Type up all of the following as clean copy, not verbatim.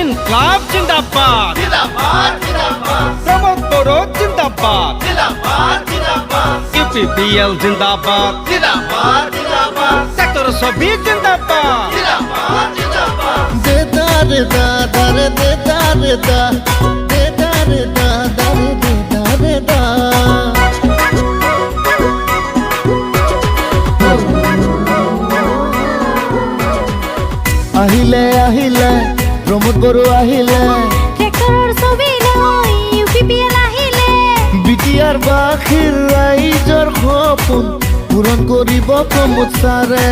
ইনকলাব জিন্দাবাদ জিন্দাবাদ জিন্দাবাদ প্রমোদ বড়ো জিন্দাবাদ জিন্দাবাদ জিন্দাবাদ ইউপিপিএল জিন্দাবাদ জিন্দাবাদ জিন্দাবাদ সেক্টর সবই জিন্দাবাদ জিন্দাবাদ জিন্দাবাদ দেদারে দাদারে দেদারে দা দেদারে দাদারে দেদারে দা আহিলে আহিলে প্রমোদ বড়ো আহিলে ট্ৰেক্টৰৰ ছবি লৈ ইউপিপিএল আহিলে বিটিআর বাখিৰ ৰাইজৰ সপোন পূৰণ কৰিব প্ৰমোদ ছাৰে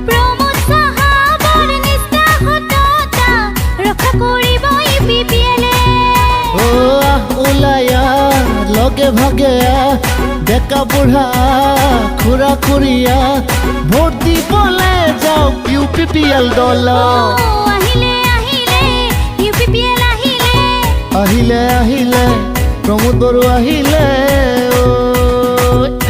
প্ৰমোদ চাহাবৰ নিষ্ঠা সততা ৰক্ষা কৰিব ইউপিপিএলে ও আহ ওলাই আহ লগে ভাগে আহ ডেকা বুঢ়া খুৰা খুৰীয়া ভোট দিবলে যাওক ইউপিপিএল দল আহিলে আহিলে ইউপিপিএল আহিলে আহিলে আহিলে প্ৰমোদ বড়ো আহিলে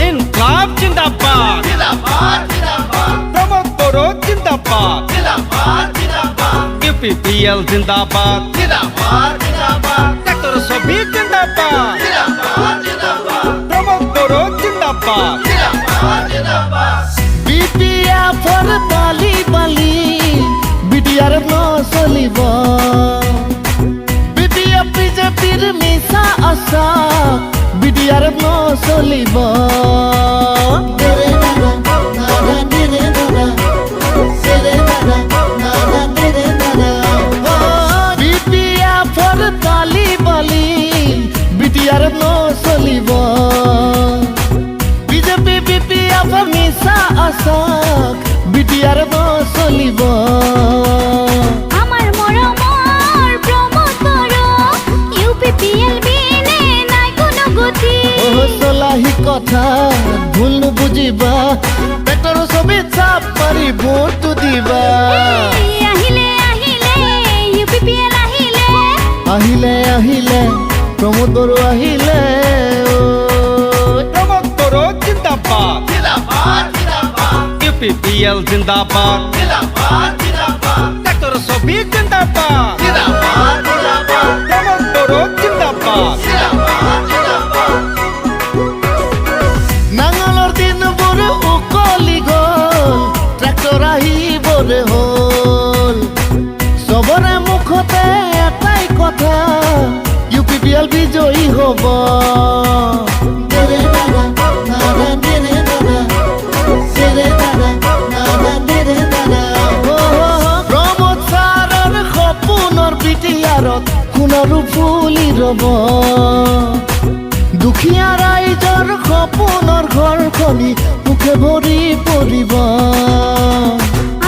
ইনকলাব জিন্দাবাদ জিন্দাবাদ জিন্দাবাদ প্রমোদ বড়ো জিন্দাবাদ জিন্দাবাদ জিন্দাবাদ ইউপিপিএল জিন্দাবাদ জিন্দাবাদ জিন্দাবাদ সেক্টর সবই জিন্দাবাদ জিন্দাবাদ জিন্দাবাদ প্রমোদ বড়ো জিন্দাবাদ জিন্দাবাদ জিন্দাবাদ বিপিএফৰ বালি বালি বিটিআৰ নচলিব বিপিএফ বিজেপিৰ মিছা আশা বিটিআৰ নচলিব বিপিএফৰ বালি বালি বিটিআৰ নচলিব বিজেপি বিপিএফ মিছা আশাক বিটিআৰ নচলিব আমাৰ মৰমৰ প্ৰমোদ বড়ো ইউপিপিএল বিনে নাই কোনো গতি চলাহি কথা ভুল নুবুজিবা পেটৰ ছবি চাপ মাৰি ভোটটো দিবা আহিলে আহিলে ইউপিপিএল আহিলে আহিলে আহিলে প্ৰমোদ বড়ো আহিলে প্রমোদ বড়ো জিন্দাবাদ জিন্দাবাদ জিন্দাবাদ ইউপিপিএল জিন্দাবাদ জিন্দাবাদ জিন্দাবাদ সেক্টর সবই জিন্দাবাদ জিন্দাবাদ জিন্দাবাদ প্রমোদ বড়ো জিন্দাবাদ জিন্দাবাদ জিন্দাবাদ নাঙলৰ দিনবোৰ উকলি গ'ল ট্ৰেক্টৰ আহিবৰে হ'ল চবৰে মুখতে এটাই কথা ইউপিপিএল বিজয়ী হ'ব প্ৰমোদ ছাৰৰ সপোনৰ বিটিআৰত সোণাৰু ফুলি ৰব দুখীয়া ৰাইজৰ সপোনৰ ঘৰখনি মুখে ভৰি পৰিব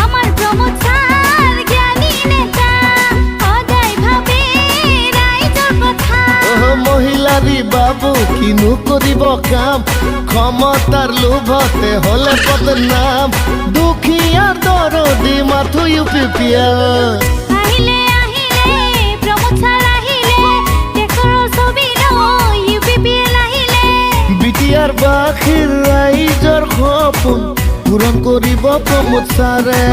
আমাৰ প্ৰমোদ ছাৰ জ্ঞানী নেতা সদায় ভাবে ৰাইজৰ কথা মহিলাৰী বাবু কিনো কৰিব কাম ক্ষমতাৰ লোভতে হলে বদনাম দুখীয়াৰ দৰদি মাথো ইউপিপিএল আহিলে আহিলে প্ৰমোদ ছাৰ আহিলে ট্ৰেক্টৰৰ ছবি লৈ ইউপিপিএল আহিলে বিটিআৰ বাখিৰ ৰাইজৰ সপোন পূৰণ কৰিব প্ৰমোদ ছাৰে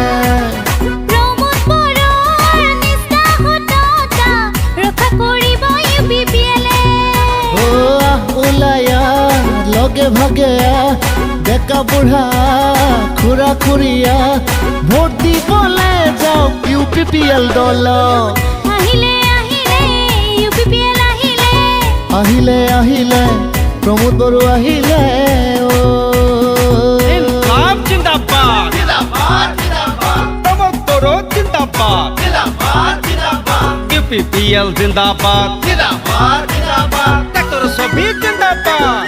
প্ৰমোদ বড়োৰ নিষ্ঠা সততা ৰক্ষা কৰিব ইউপিপিএলে ও আহ ওলাই আহ লগে ভাগে আহ ডেকা বুঢ়া খুৰা খুৰীয়া ভোট দিবলে যাওক ইউপিপিএল দল আহিলে আহিলে ইউপিপিএল আহিলে আহিলে আহিলে প্ৰমোদ বড়ো আহিলে ইনকলাব জিন্দাবাদ জিন্দাবাদ জিন্দাবাদ প্রমোদ বড়ো জিন্দাবাদ জিন্দাবাদ জিন্দাবাদ ইউপিপিএল জিন্দাবাদ জিন্দাবাদ জিন্দাবাদ সেক্টর সবই জিন্দাবাদ